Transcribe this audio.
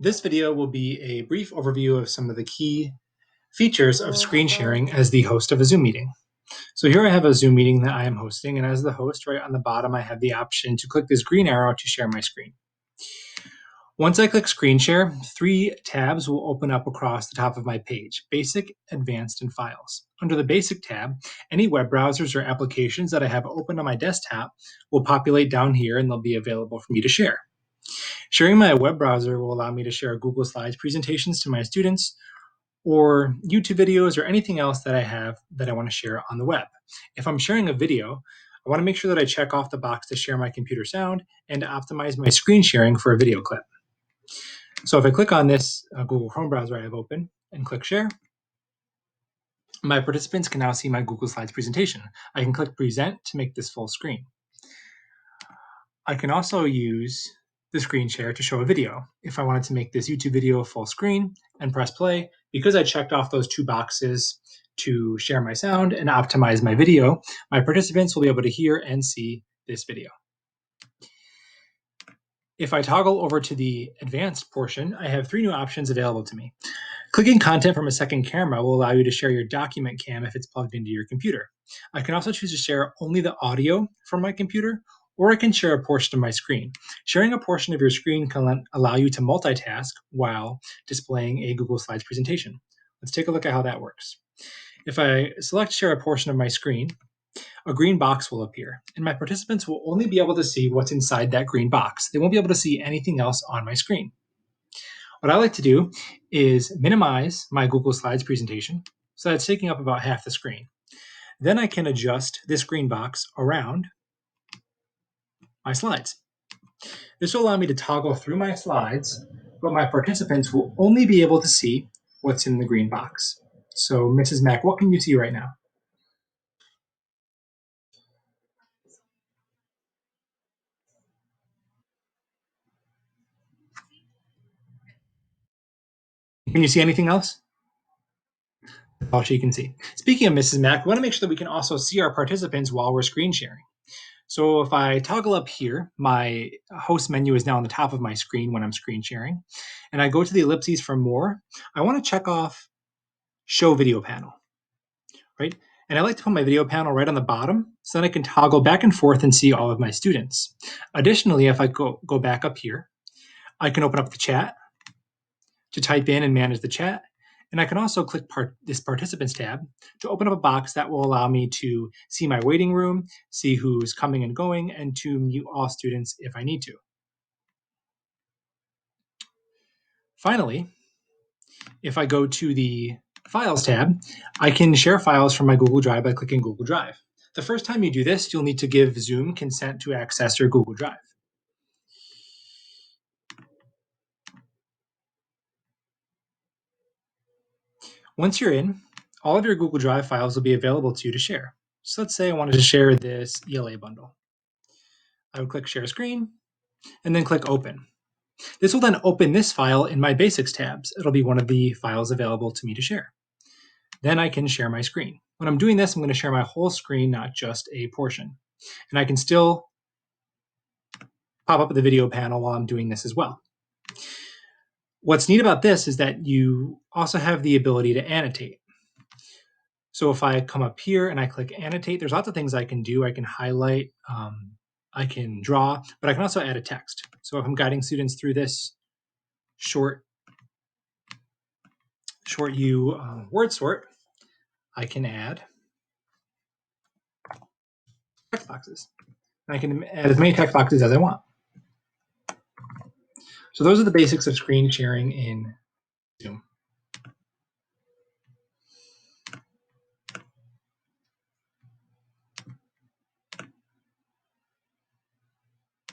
This video will be a brief overview of some of the key features of screen sharing as the host of a Zoom meeting. So here I have a Zoom meeting that I am hosting, and as the host, right on the bottom, I have the option to click this green arrow to share my screen. Once I click screen share, 3 tabs will open up across the top of my page: Basic, Advanced, and Files. Under the Basic tab, any web browsers or applications that I have open on my desktop will populate down here and they'll be available for me to share. Sharing my web browser will allow me to share Google Slides presentations to my students, or YouTube videos, or anything else that I have that I want to share on the web. If I'm sharing a video, I want to make sure that I check off the box to share my computer sound and to optimize my screen sharing for a video clip. So if I click on this Google Chrome browser I have open and click share, my participants can now see my Google Slides presentation. I can click present to make this full screen. I can also use the screen share to show a video. If I wanted to make this YouTube video full screen and press play, because I checked off those 2 boxes to share my sound and optimize my video, my participants will be able to hear and see this video. If I toggle over to the advanced portion, I have 3 new options available to me. Clicking content from a second camera will allow you to share your document cam if it's plugged into your computer. I can also choose to share only the audio from my computer, or I can share a portion of my screen. Sharing a portion of your screen can allow you to multitask while displaying a Google Slides presentation. Let's take a look at how that works. If I select share a portion of my screen, a green box will appear, and my participants will only be able to see what's inside that green box. They won't be able to see anything else on my screen. What I like to do is minimize my Google Slides presentation so that it's taking up about half the screen. Then I can adjust this green box around my slides. This will allow me to toggle through my slides, but my participants will only be able to see what's in the green box. So Mrs. Mack, what can you see right now? Can you see anything else? All she can see. Speaking of Mrs. Mack, we want to make sure that we can also see our participants while we're screen sharing. So if I toggle up here, my host menu is now on the top of my screen when I'm screen sharing, and I go to the ellipses for more, I want to check off show video panel, right? And I like to put my video panel right on the bottom so that I can toggle back and forth and see all of my students. Additionally, if I go back up here, I can open up the chat to type in and manage the chat. And I can also click this participants tab to open up a box that will allow me to see my waiting room, see who's coming and going, and to mute all students if I need to. Finally, if I go to the Files tab, I can share files from my Google Drive by clicking Google Drive. The first time you do this, you'll need to give Zoom consent to access your Google Drive. Once you're in, all of your Google Drive files will be available to you to share. So let's say I wanted to share this ELA bundle. I would click Share Screen, and then click Open. This will then open this file in my Basics tabs. It'll be one of the files available to me to share. Then I can share my screen. When I'm doing this, I'm going to share my whole screen, not just a portion. And I can still pop up the video panel while I'm doing this as well. What's neat about this is that you also have the ability to annotate. So if I come up here and I click Annotate, there's lots of things I can do. I can highlight, I can draw, but I can also add a text. So if I'm guiding students through this short word sort, I can add text boxes. And I can add as many text boxes as I want. So those are the basics of screen sharing in Zoom.